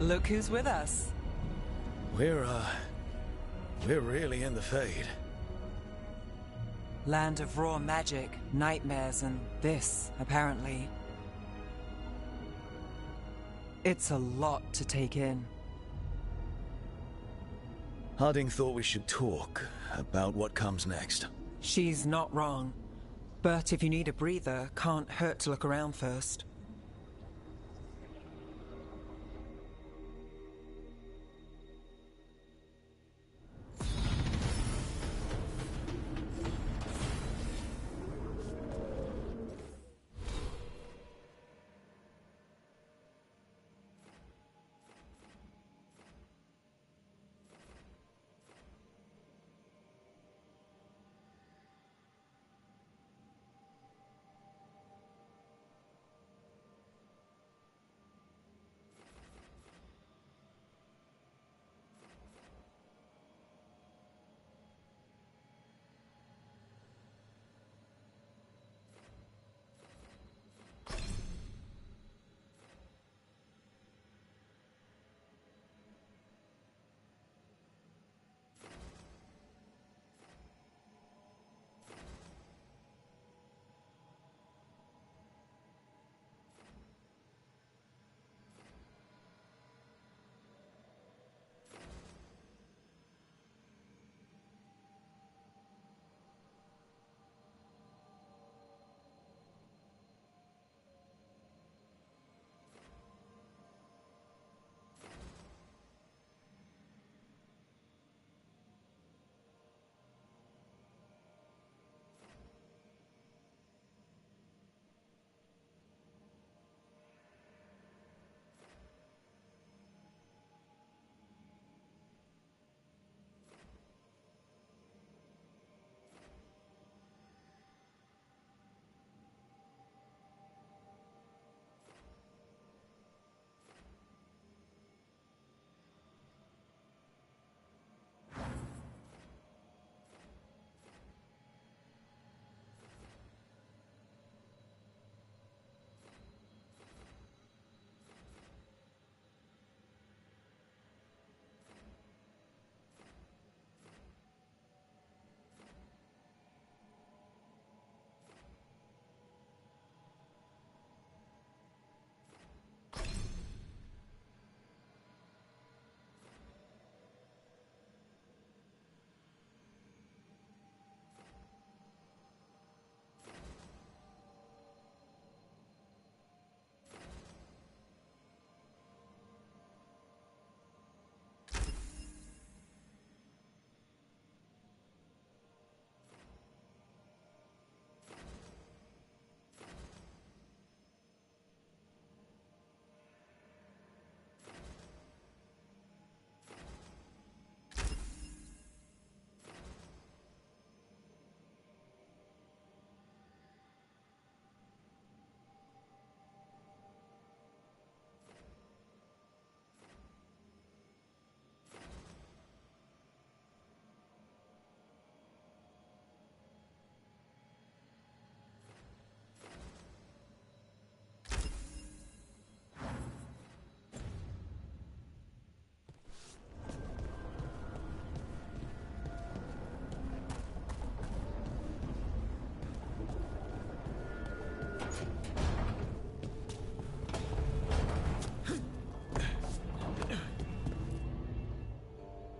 Look who's with us. We're really in the Fade. Land of raw magic, nightmares, and this, apparently. It's a lot to take in. Harding thought we should talk about what comes next. She's not wrong. But if you need a breather, can't hurt to look around first.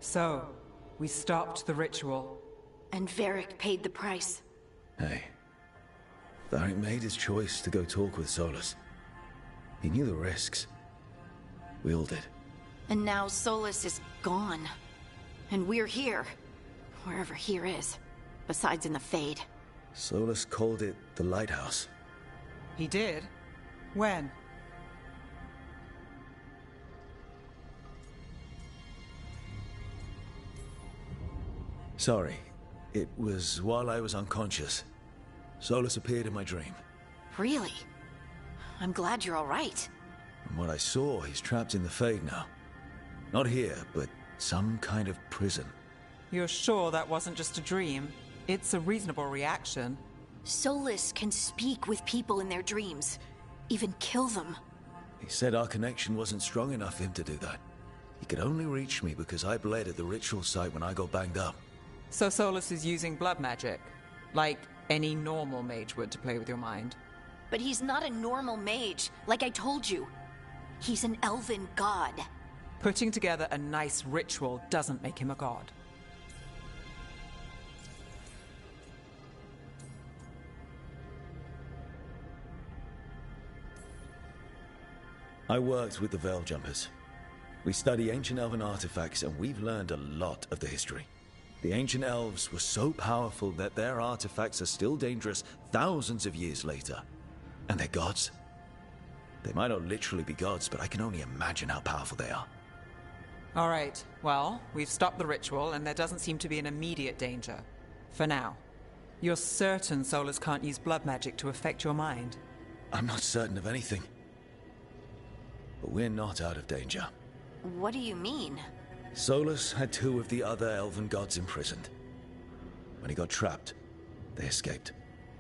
So, we stopped the ritual. And Varric paid the price. Hey. Varric made his choice to go talk with Solus. He knew the risks. We all did. And now Solus is gone. And we're here. Wherever here is. Besides in the Fade. Solus called it the Lighthouse. He did? When? Sorry. It was while I was unconscious. Solus appeared in my dream. Really? I'm glad you're all right. From what I saw, he's trapped in the Fade now. Not here, but some kind of prison. You're sure that wasn't just a dream? It's a reasonable reaction. Solus can speak with people in their dreams. Even kill them. He said our connection wasn't strong enough for him to do that. He could only reach me because I bled at the ritual site when I got banged up. So Solus is using blood magic, like any normal mage would to play with your mind. But he's not a normal mage, like I told you. He's an elven god. Putting together a nice ritual doesn't make him a god. I worked with the Veil Jumpers. We study ancient elven artifacts, and we've learned a lot of the history. The ancient elves were so powerful that their artifacts are still dangerous thousands of years later. And they're gods. They might not literally be gods, but I can only imagine how powerful they are. All right, well, we've stopped the ritual, and there doesn't seem to be an immediate danger. For now. You're certain Solus can't use blood magic to affect your mind? I'm not certain of anything. But we're not out of danger. What do you mean? Solus had two of the other elven gods imprisoned. When he got trapped, they escaped.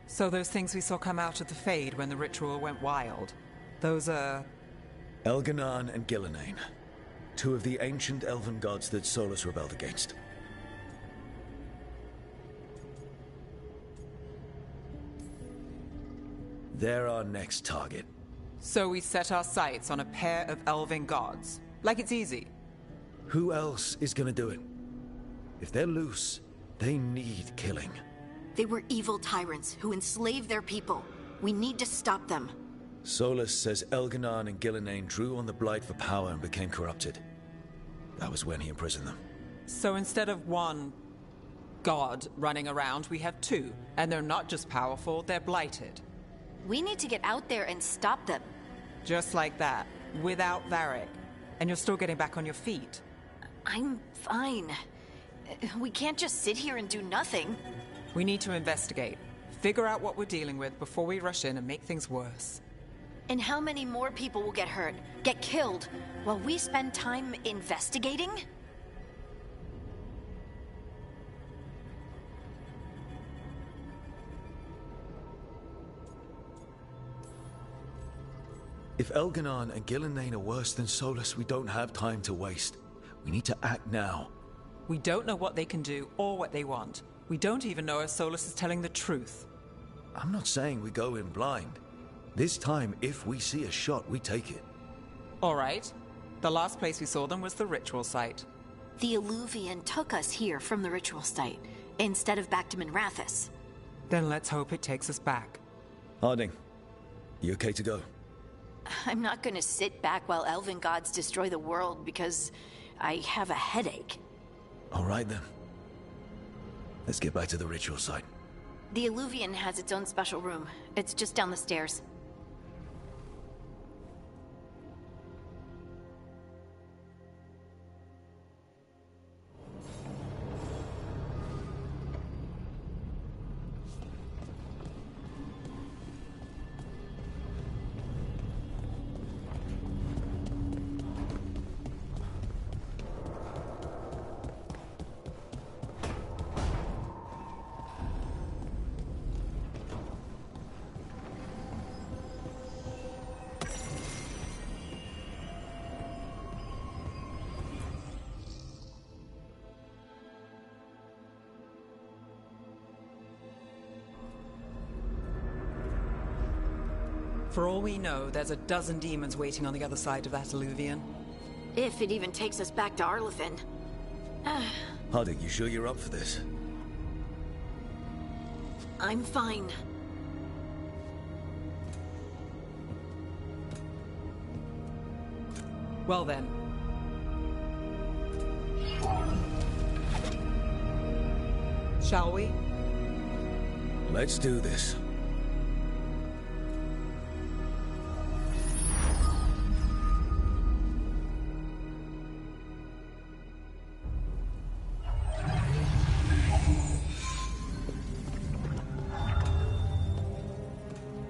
So those things we saw come out of the Fade when the ritual went wild, those are... Elganan and Gillenane. Two of the ancient elven gods that Solus rebelled against. They're our next target. So we set our sights on a pair of elven gods. Like it's easy. Who else is gonna do it? If they're loose, they need killing. They were evil tyrants who enslaved their people. We need to stop them. Solus says Elganan and Gillenane drew on the Blight for power and became corrupted. That was when he imprisoned them. So instead of one god running around, we have two. And they're not just powerful, they're blighted. We need to get out there and stop them. Just like that, without Varric. And you're still getting back on your feet. I'm fine. We can't just sit here and do nothing. We need to investigate. Figure out what we're dealing with before we rush in and make things worse. And how many more people will get hurt, get killed, while we spend time investigating? If Elganan and Gillenane are worse than Solus, we don't have time to waste. We need to act now. We don't know what they can do or what they want. We don't even know if Solus is telling the truth. I'm not saying we go in blind. This time, if we see a shot, we take it. All right. The last place we saw them was the ritual site. The Illuvian took us here from the ritual site, instead of back to Minrathous. Then let's hope it takes us back. Harding, you okay to go? I'm not gonna sit back while elven gods destroy the world because I have a headache. All right then. Let's get back to the ritual site. The Illuvian has its own special room. It's just down the stairs. For all we know, there's a dozen demons waiting on the other side of that Illuvian. If it even takes us back to Arlithin. Harding, you sure you're up for this? I'm fine. Well then. Shall we? Let's do this.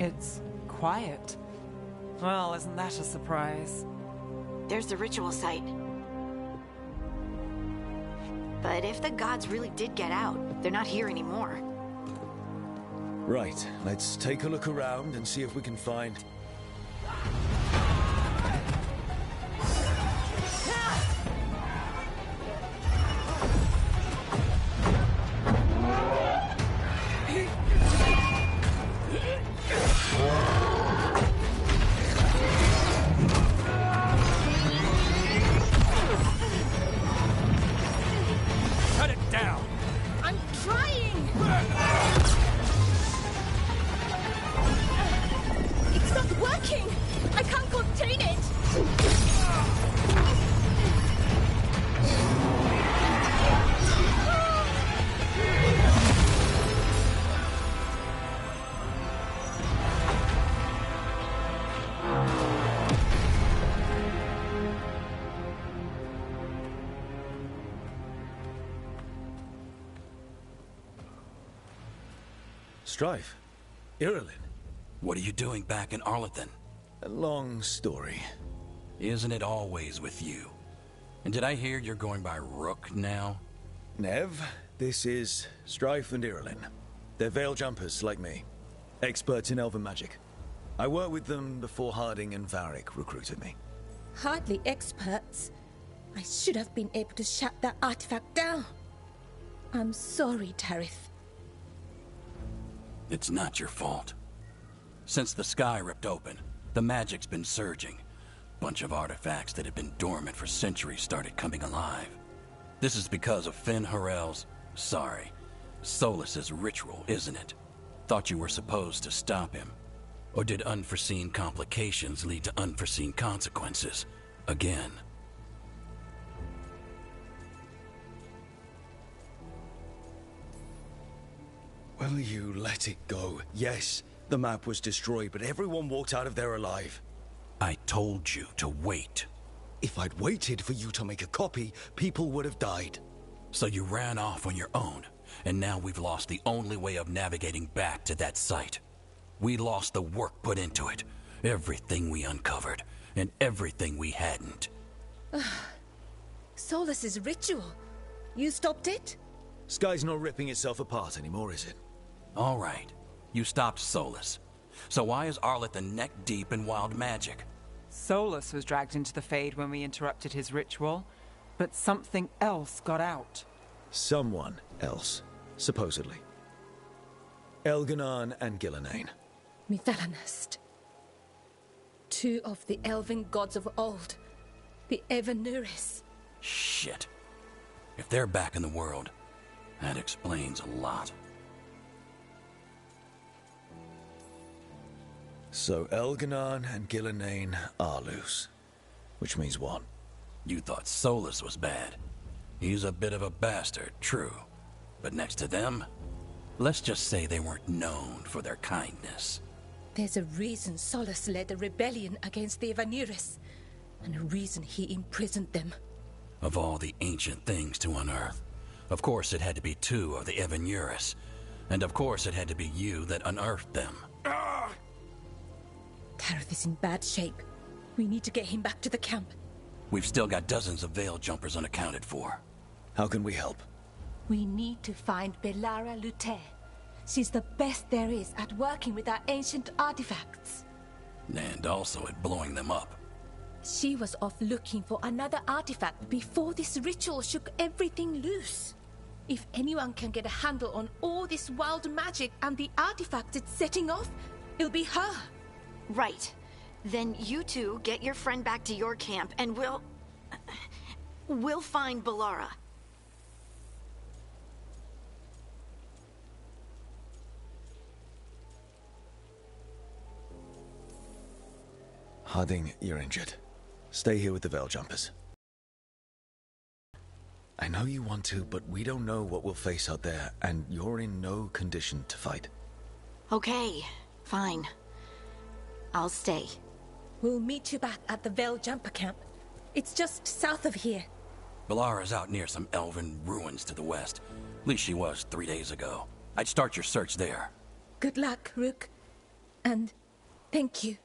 It's quiet. Well, isn't that a surprise? There's the ritual site. But if the gods really did get out, they're not here anymore. Right, let's take a look around and see if we can find... Strife? Irulan? What are you doing back in Arlethan? A long story. Isn't it always with you? And did I hear you're going by Rook now? Nev, this is Strife and Irulan. They're veil jumpers like me. Experts in elven magic. I worked with them before Harding and Varric recruited me. Hardly experts. I should have been able to shut that artifact down. I'm sorry, Tarith. It's not your fault. Since the sky ripped open, the magic's been surging. Bunch of artifacts that had been dormant for centuries started coming alive. This is because of Finn Harel's... Solus's ritual, isn't it? Thought you were supposed to stop him. Or did unforeseen complications lead to unforeseen consequences? Again. Will you let it go? Yes, the map was destroyed, but everyone walked out of there alive. I told you to wait. If I'd waited for you to make a copy, people would have died. So you ran off on your own, and now we've lost the only way of navigating back to that site. We lost the work put into it, everything we uncovered, and everything we hadn't. Solus's ritual. You stopped it? Sky's not ripping itself apart anymore, is it? All right. You stopped Solus. So why is Arlethan neck deep in wild magic? Solus was dragged into the Fade when we interrupted his ritual, but something else got out. Someone else, supposedly. Elganon and Gillenane. Mithalanast. Two of the elven gods of old. The Evanuris. Shit. If they're back in the world, that explains a lot. So Elganon and Gillenane are loose. Which means what? You thought Solus was bad. He's a bit of a bastard, true. But next to them, let's just say they weren't known for their kindness. There's a reason Solus led a rebellion against the Evanuris, and a reason he imprisoned them. Of all the ancient things to unearth, of course it had to be two of the Evanuris. And of course it had to be you that unearthed them. Tarith is in bad shape. We need to get him back to the camp. We've still got dozens of veil jumpers unaccounted for. How can we help? We need to find Belara Lute. She's the best there is at working with our ancient artifacts. And also at blowing them up. She was off looking for another artifact before this ritual shook everything loose. If anyone can get a handle on all this wild magic and the artifacts it's setting off, it'll be her. Right. Then you two get your friend back to your camp and we'll find Belara. Harding, you're injured. Stay here with the veil jumpers. I know you want to, but we don't know what we'll face out there, and you're in no condition to fight. Okay, fine. I'll stay. We'll meet you back at the Veil Jumper camp. It's just south of here. Belara's out near some elven ruins to the west. At least she was 3 days ago. I'd start your search there. Good luck, Rook. And thank you.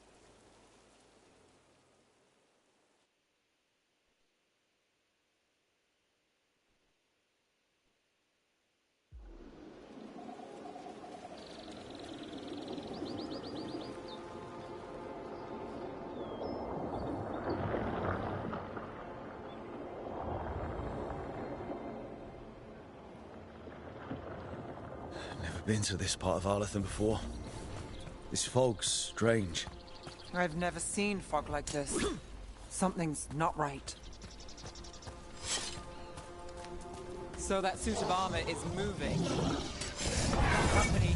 Been to this part of Arlethan before. This fog's strange. I've never seen fog like this. Something's not right. So that suit of armor is moving. Company.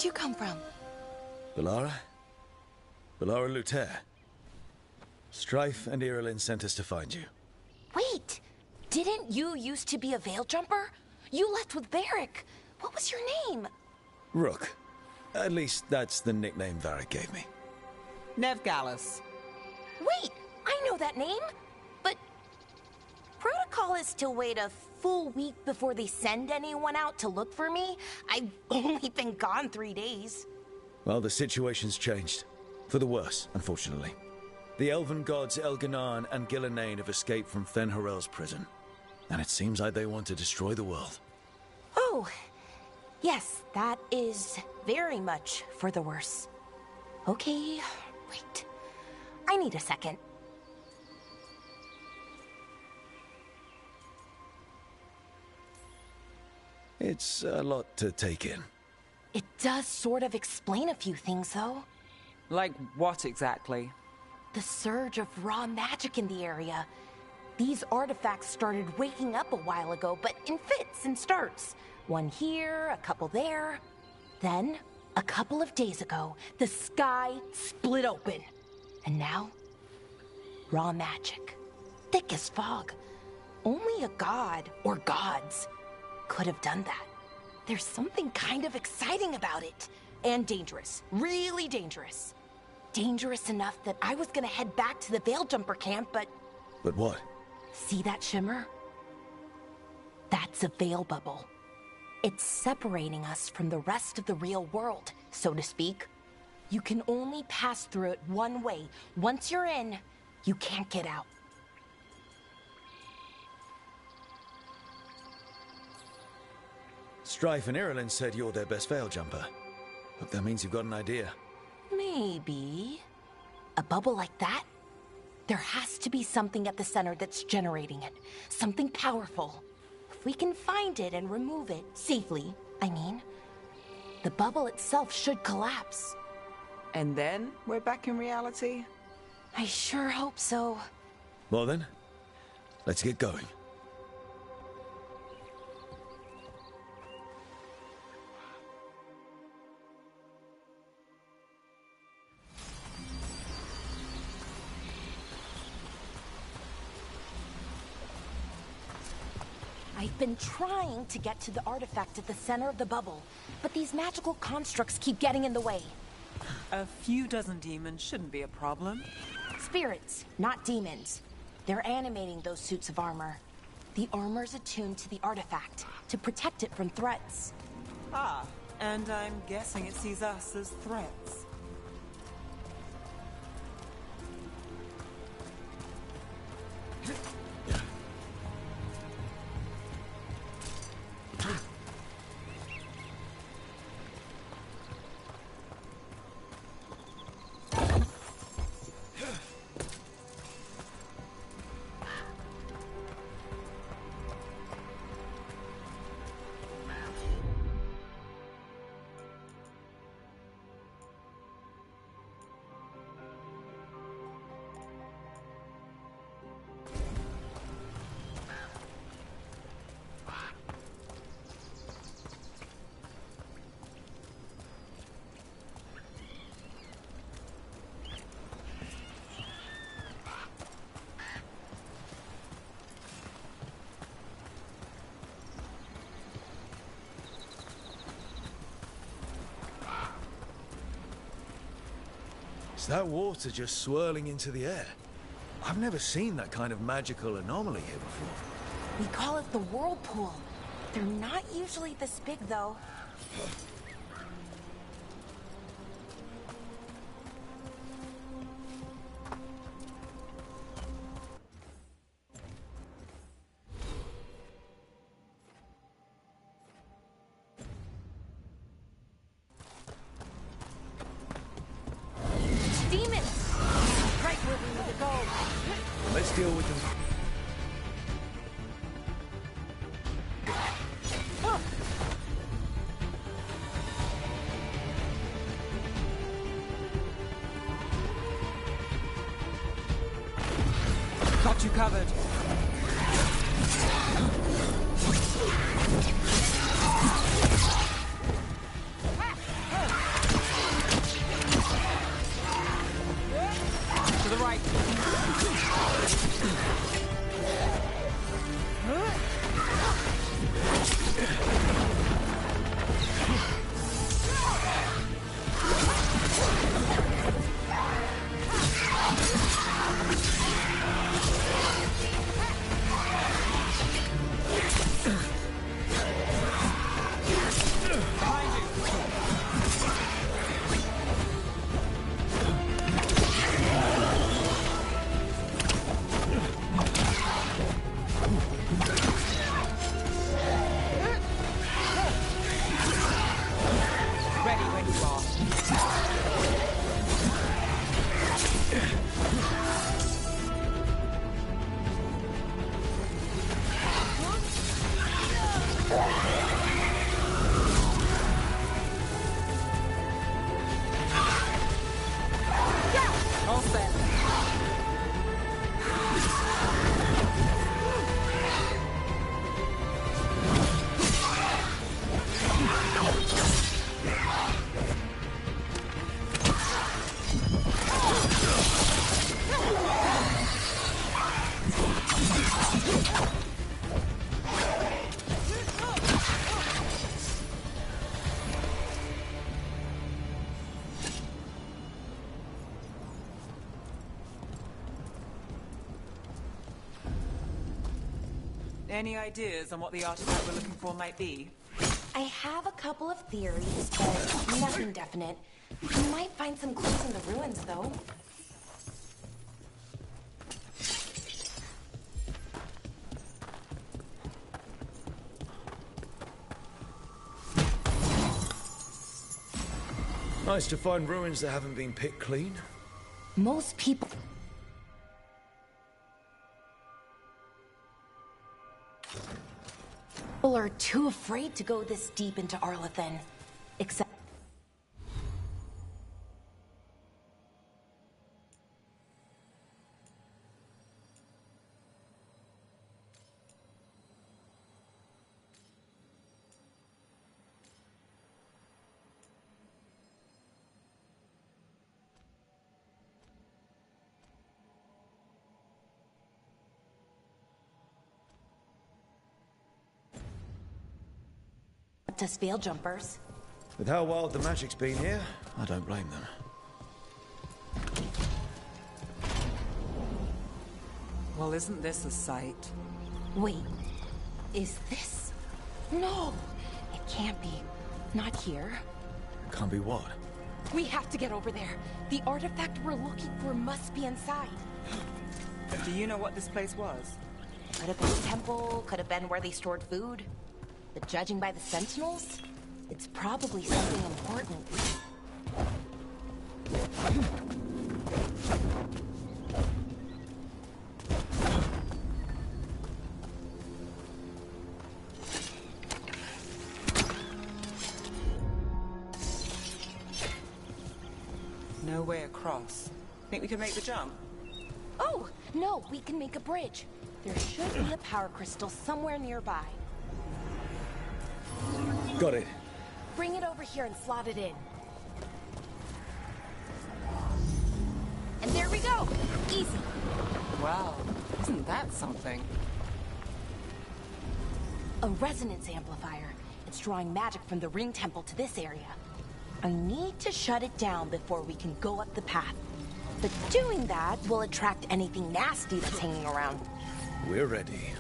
you come from? Bellara? Bellara Luther. Strife and Irilyn sent us to find you. Wait! Didn't you used to be a veil jumper? You left with Varric. What was your name? Rook. At least that's the nickname Varric gave me. Nev Gallus. Wait! I know that name! But... Protocol is to wait a full week before they send anyone out to look for me. I've only been gone 3 days. Well, the situation's changed. For the worse, unfortunately. The elven gods Elganan and Gillenane have escaped from Fen'Harel's prison. And it seems like they want to destroy the world. Oh, yes, that is very much for the worse. Okay, wait. I need a second. It's a lot to take in. It does sort of explain a few things, though. Like what exactly? The surge of raw magic in the area. These artifacts started waking up a while ago, but in fits and starts. One here, a couple there. Then, a couple of days ago, the sky split open. And now, raw magic. Thick as fog. Only a god, or gods, could have done that. There's something kind of exciting about it. And dangerous. Really dangerous. Dangerous enough that I was gonna head back to the Veil Jumper camp, but... But what? See that shimmer? That's a veil bubble. It's separating us from the rest of the real world, so to speak. You can only pass through it one way. Once you're in, you can't get out. Strife and Irilyn said you're their best veil jumper. Hope that means you've got an idea. Maybe. A bubble like that? There has to be something at the center that's generating it. Something powerful. If we can find it and remove it, safely, I mean, the bubble itself should collapse. And then we're back in reality? I sure hope so. Well then, let's get going. I've been trying to get to the artifact at the center of the bubble, but these magical constructs keep getting in the way. A few dozen demons shouldn't be a problem. Spirits, not demons. They're animating those suits of armor. The armor's attuned to the artifact, to protect it from threats. Ah, and I'm guessing it sees us as threats. Is that water just swirling into the air? I've never seen that kind of magical anomaly here before. We call it the whirlpool. They're not usually this big, though. Demons! Right where we need to go. Let's deal with them. Got you covered. right. All set. Any ideas on what the artifact we're looking for might be? I have a couple of theories, but nothing definite. We might find some clues in the ruins, though. Nice to find ruins that haven't been picked clean. Most people are too afraid to go this deep into Arlathan. Except... to veil jumpers. With how wild the magic's been here, I don't blame them. Well, isn't this a sight? Wait, is this? No, it can't be. Not here. Can't be what? We have to get over there. The artifact we're looking for must be inside. Do you know what this place was? Could have been a temple, could have been where they stored food. But judging by the sentinels, it's probably something important. No way across. Think we can make the jump? Oh, no, we can make a bridge. There should be a power crystal somewhere nearby. Got it. Bring it over here and slot it in. And there we go! Easy. Wow, isn't that something? A resonance amplifier. It's drawing magic from the ring temple to this area. I need to shut it down before we can go up the path. But doing that will attract anything nasty that's hanging around. We're ready.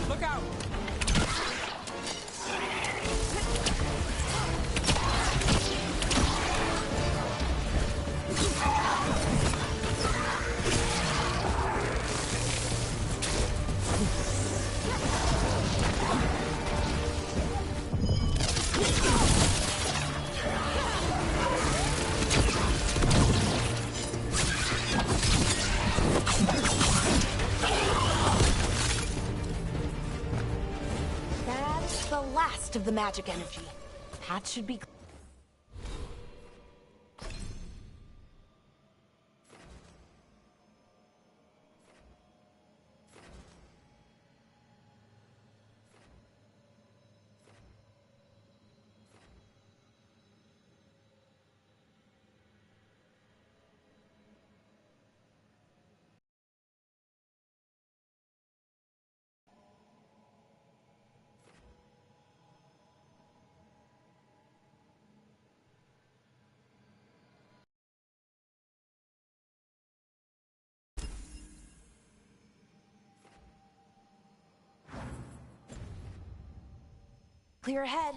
Look out! That's the last of the magic energy. That should be... Clear ahead.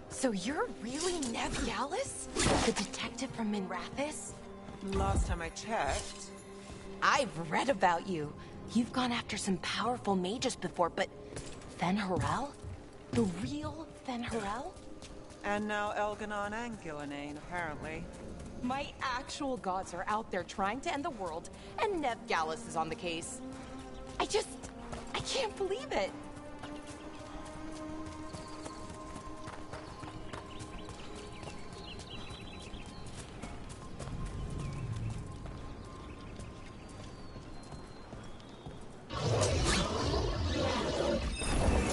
So you're really Nev Gallus? The detective from Minrathis? Last time I checked. I've read about you. You've gone after some powerful mages before, but... Fen'Harel? The real Fen'Harel? And now Elganon and Gillenane, apparently. My actual gods are out there trying to end the world, and Nev Gallus is on the case. I can't believe it.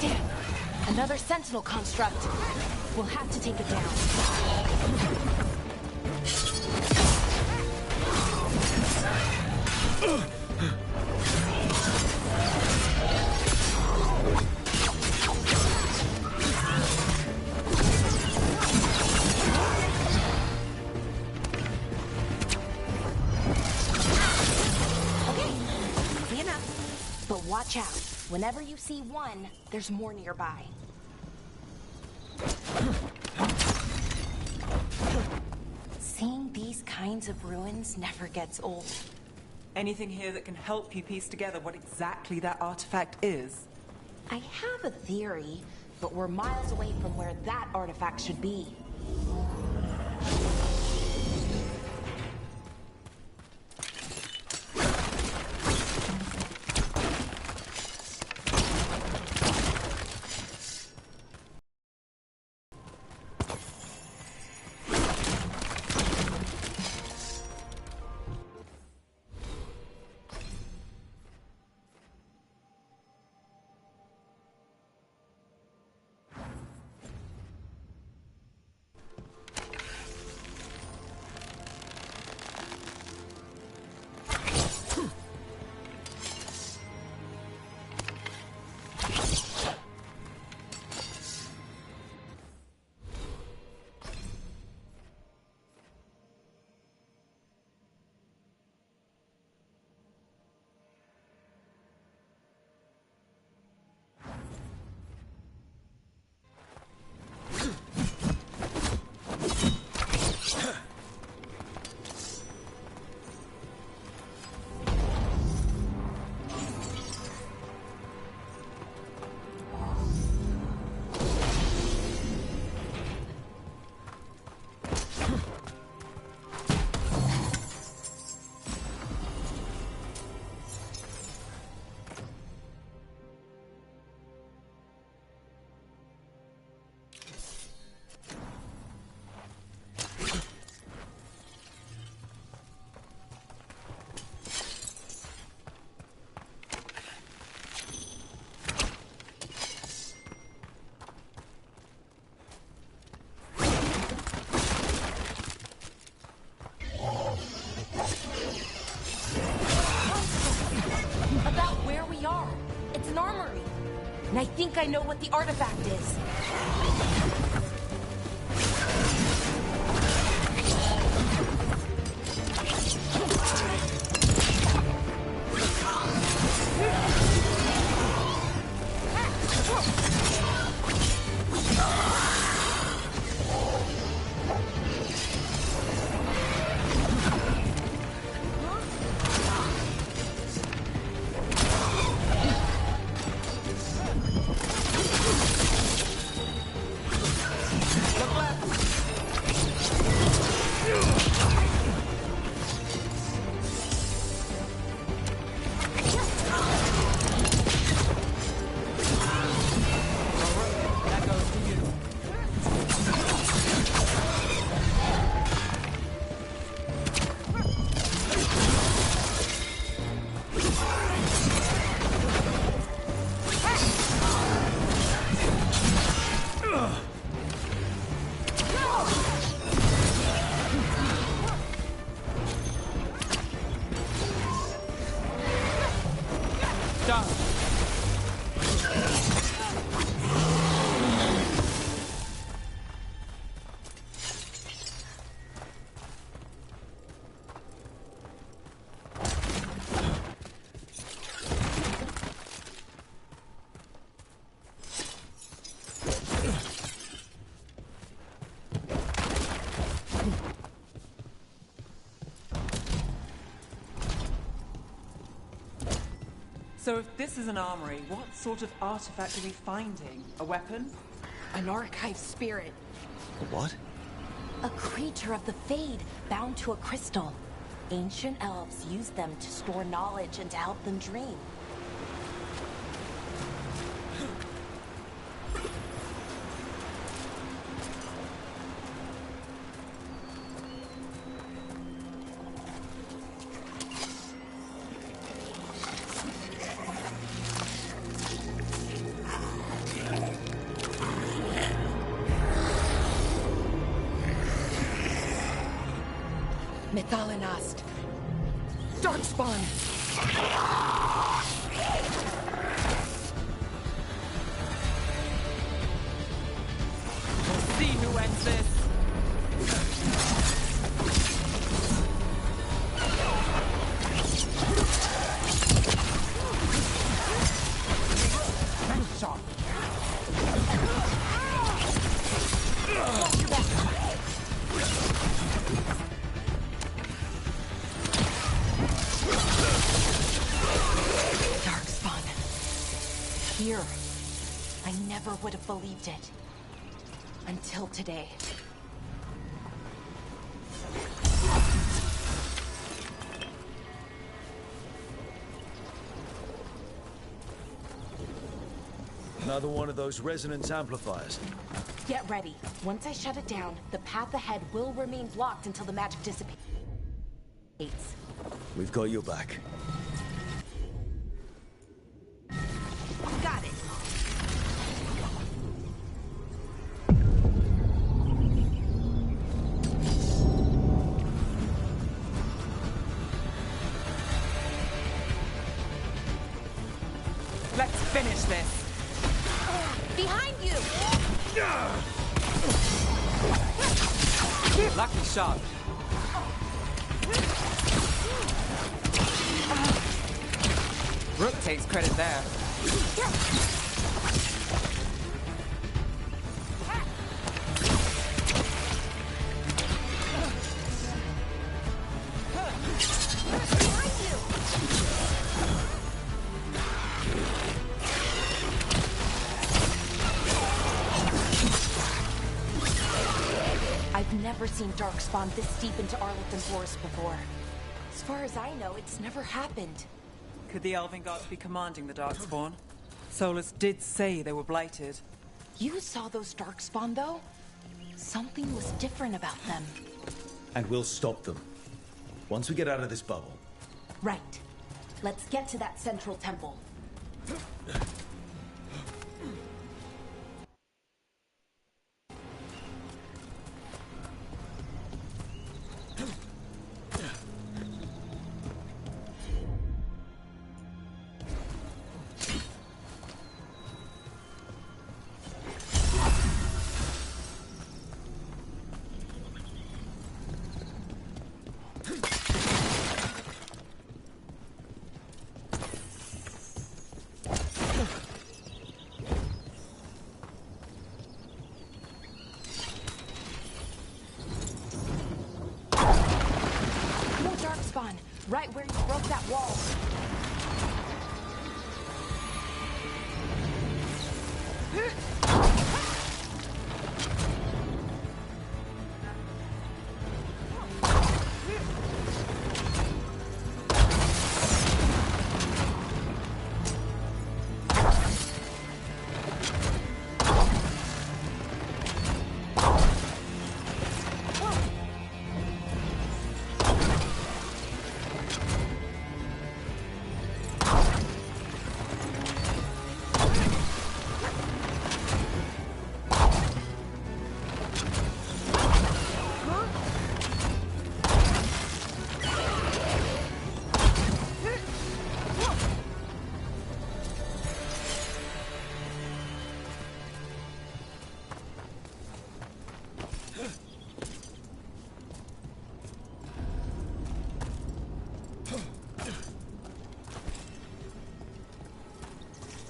Damn, another sentinel construct. We'll have to take it down. But watch out. Whenever you see one, there's more nearby. Seeing these kinds of ruins never gets old. Anything here that can help you piece together what exactly that artifact is? I have a theory, but we're miles away from where that artifact should be. and I think I know what the artifact is. So if this is an armory, what sort of artifact are we finding? A weapon? An archive spirit. What? A creature of the Fade, bound to a crystal. Ancient elves used them to store knowledge and to help them dream. Methalinast. Darkspawn. We'll see who ends this. Here. I never would have believed it. Until today. Another one of those resonance amplifiers. Get ready. Once I shut it down, the path ahead will remain blocked until the magic dissipates. We've got your back. Got it. Let's finish this. Behind you! Lucky shot. Rook takes credit there. I've never seen Darkspawn this deep into Arlington Forest before. As far as I know, it's never happened. Could the Elven gods be commanding the Darkspawn? Solus did say they were blighted. You saw those Darkspawn, though? Something was different about them. And we'll stop them. Once we get out of this bubble. Right. Let's get to that central temple. right where you broke that wall.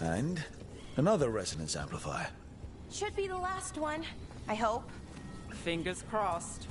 And another resonance amplifier. Should be the last one, I hope. Fingers crossed.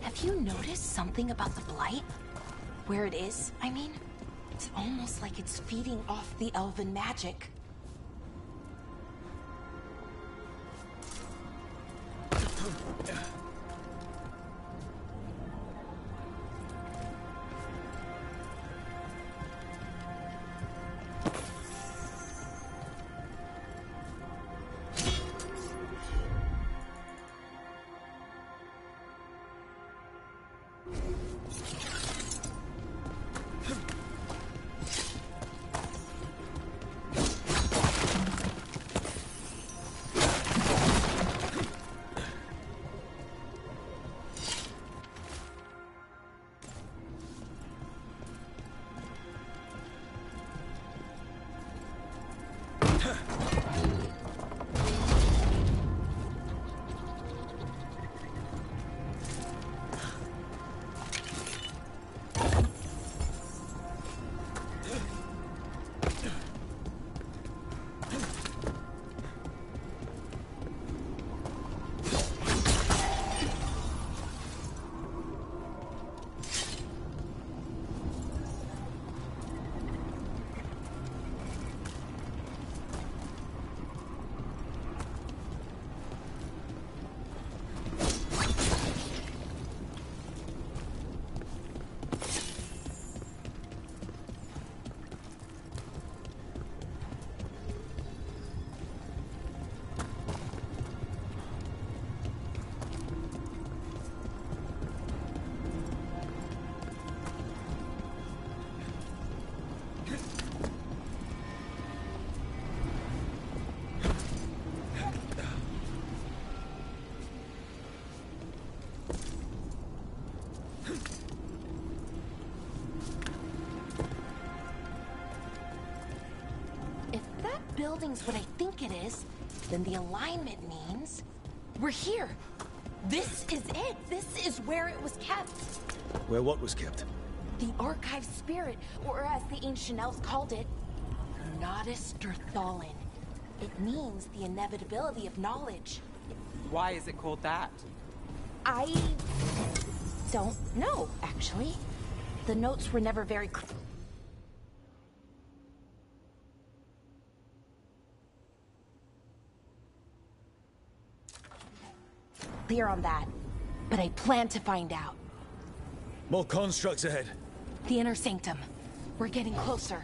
Have you noticed something about the blight? Where it is, I mean? It's almost like it's feeding off the elven magic. Building's what I think it is, then the alignment means we're here. This is it. This is where it was kept. Where what was kept? The archive spirit, or as the ancient elves called it, Nodus Derthalin. It means the inevitability of knowledge. Why is it called that? I don't know, actually. The notes were never very clear on that, but I plan to find out. More constructs ahead. The inner sanctum. We're getting closer.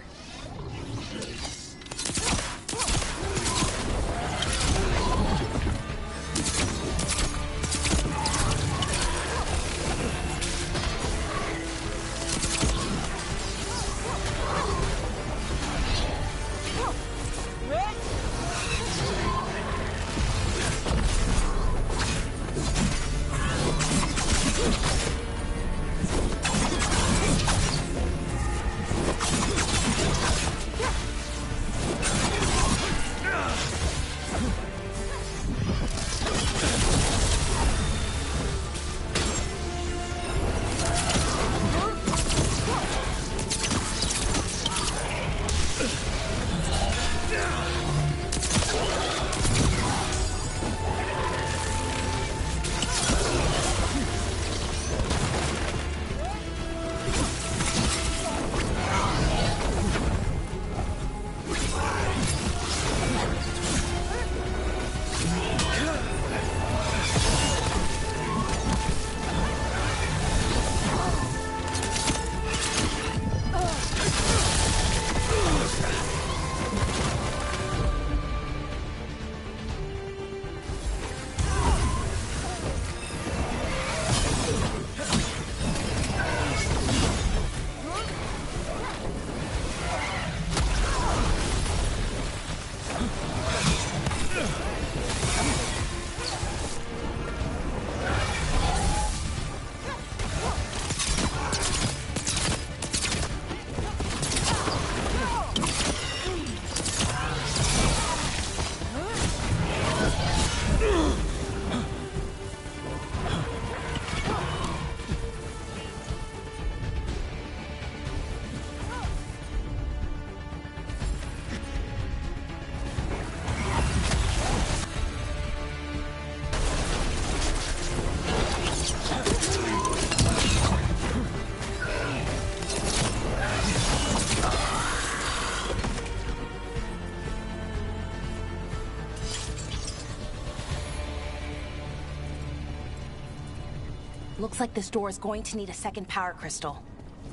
Looks like this door is going to need a second power crystal.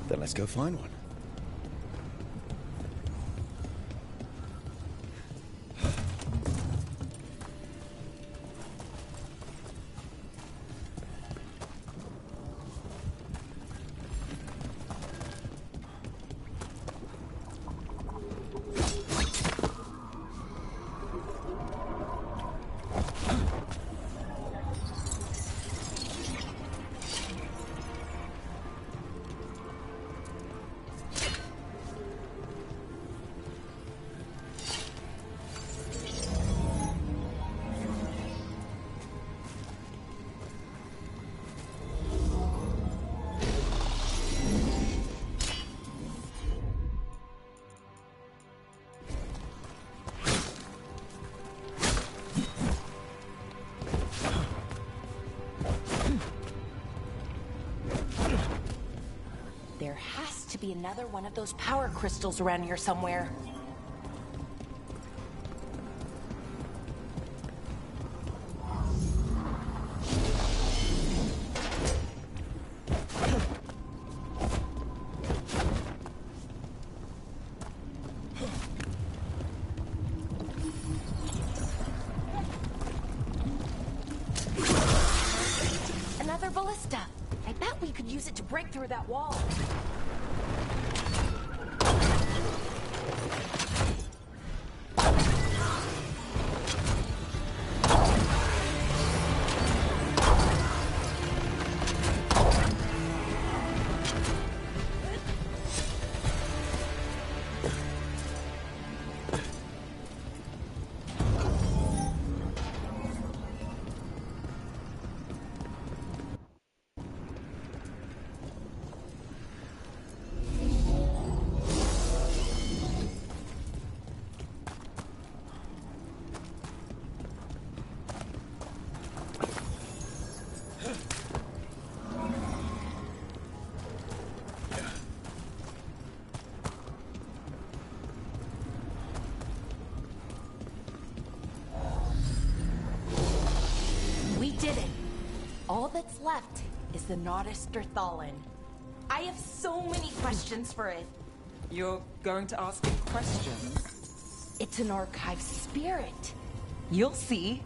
Then let's go find one. There has to be another one of those power crystals around here somewhere. Another ballista. I bet we could use it to break through that wall. All that's left is the Nautisterthallen. I have so many questions for it. You're going to ask it questions? It's an archive spirit. You'll see.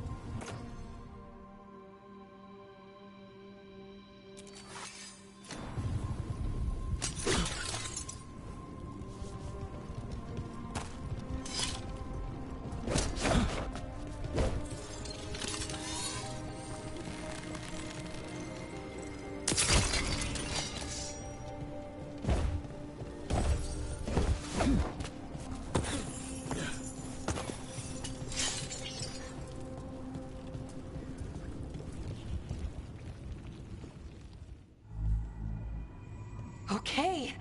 Okay,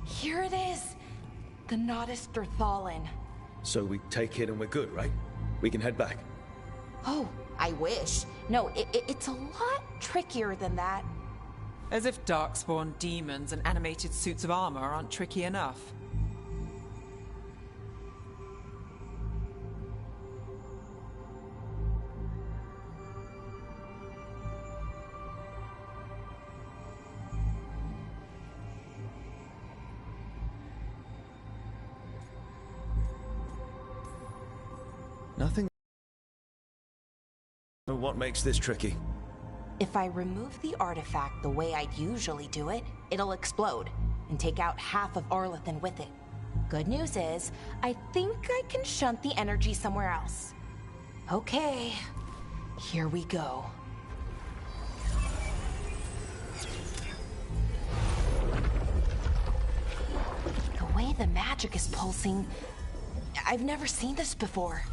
here it is. The Nautisterthallen. So we take it and we're good, right? We can head back. Oh, I wish. No, it's a lot trickier than that. As if darkspawn demons and animated suits of armor aren't tricky enough. Nothing. But what makes this tricky? If I remove the artifact the way I'd usually do it, it'll explode and take out half of Arlathan with it. Good news is, I think I can shunt the energy somewhere else. Okay, here we go. The way the magic is pulsing, I've never seen this before.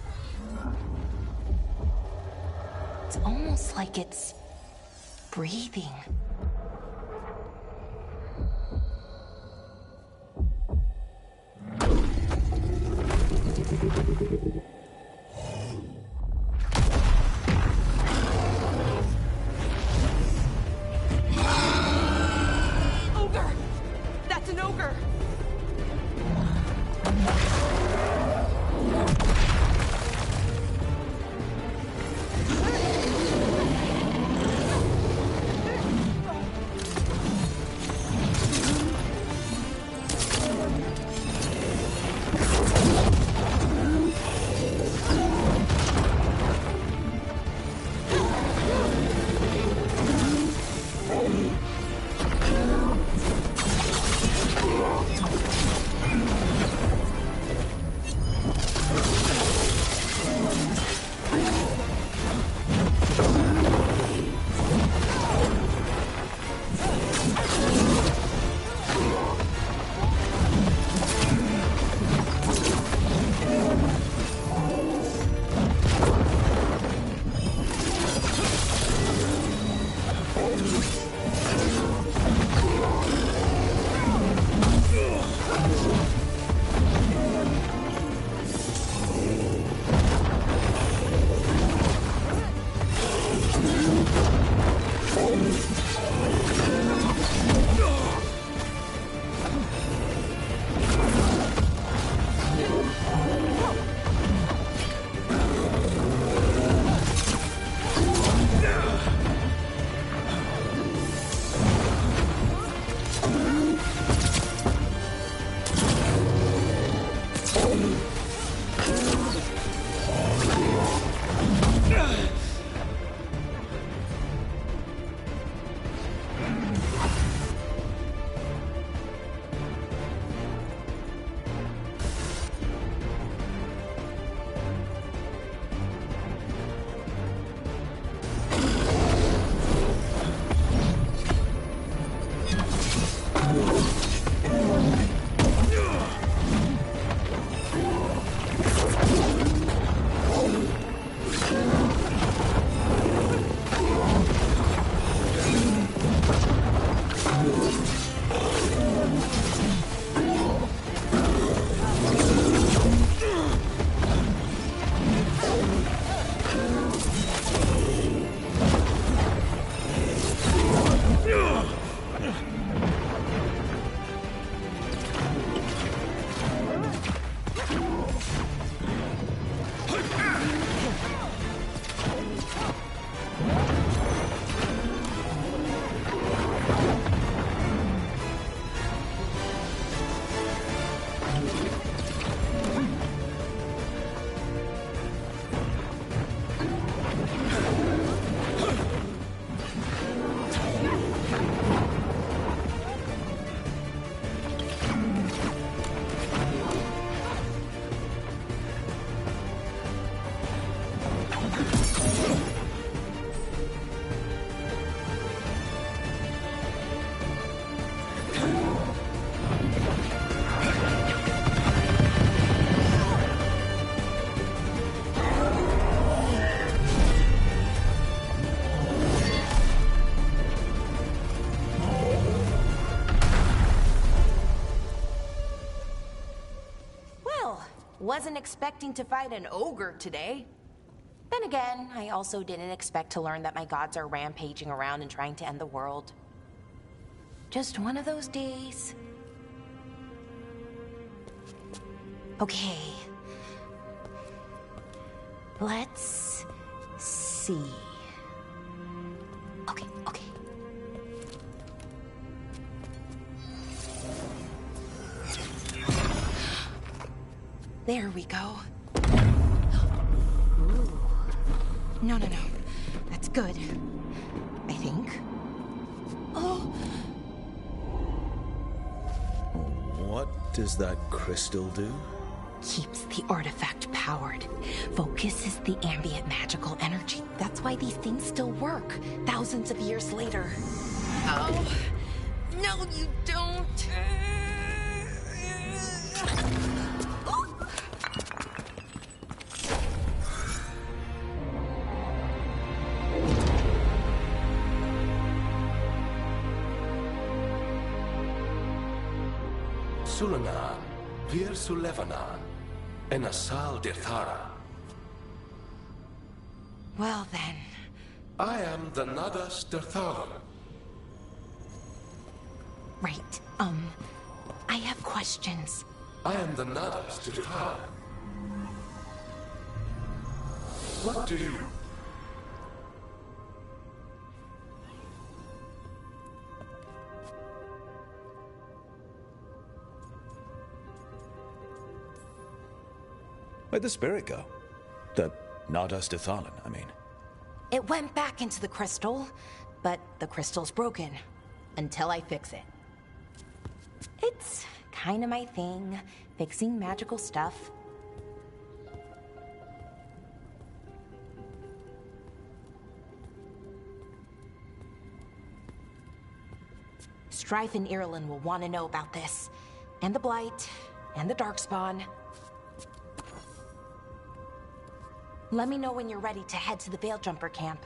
It's almost like it's breathing. Ogre! That's an ogre! Wasn't expecting to fight an ogre today. Then again, I also didn't expect to learn that my gods are rampaging around and trying to end the world. Just one of those days. Okay. Let's see. Okay. There we go. Ooh. No. That's good. I think. Oh! What does that crystal do? Keeps the artifact powered. Focuses the ambient magical energy. That's why these things still work, thousands of years later. Oh. No, you don't. Sulanan, Vir Sulevanan, and Asal Dirthara. Well then. I am the Nadas Dirtharan. Right. I have questions. I am the Nadas Dirtharan. What do you... Where'd the spirit go? The Nadas Dithalan, I mean. It went back into the crystal, but the crystal's broken. Until I fix it. It's kind of my thing, fixing magical stuff. Strife and Irulan will want to know about this. And the Blight, and the Darkspawn. Let me know when you're ready to head to the Veil Jumper camp.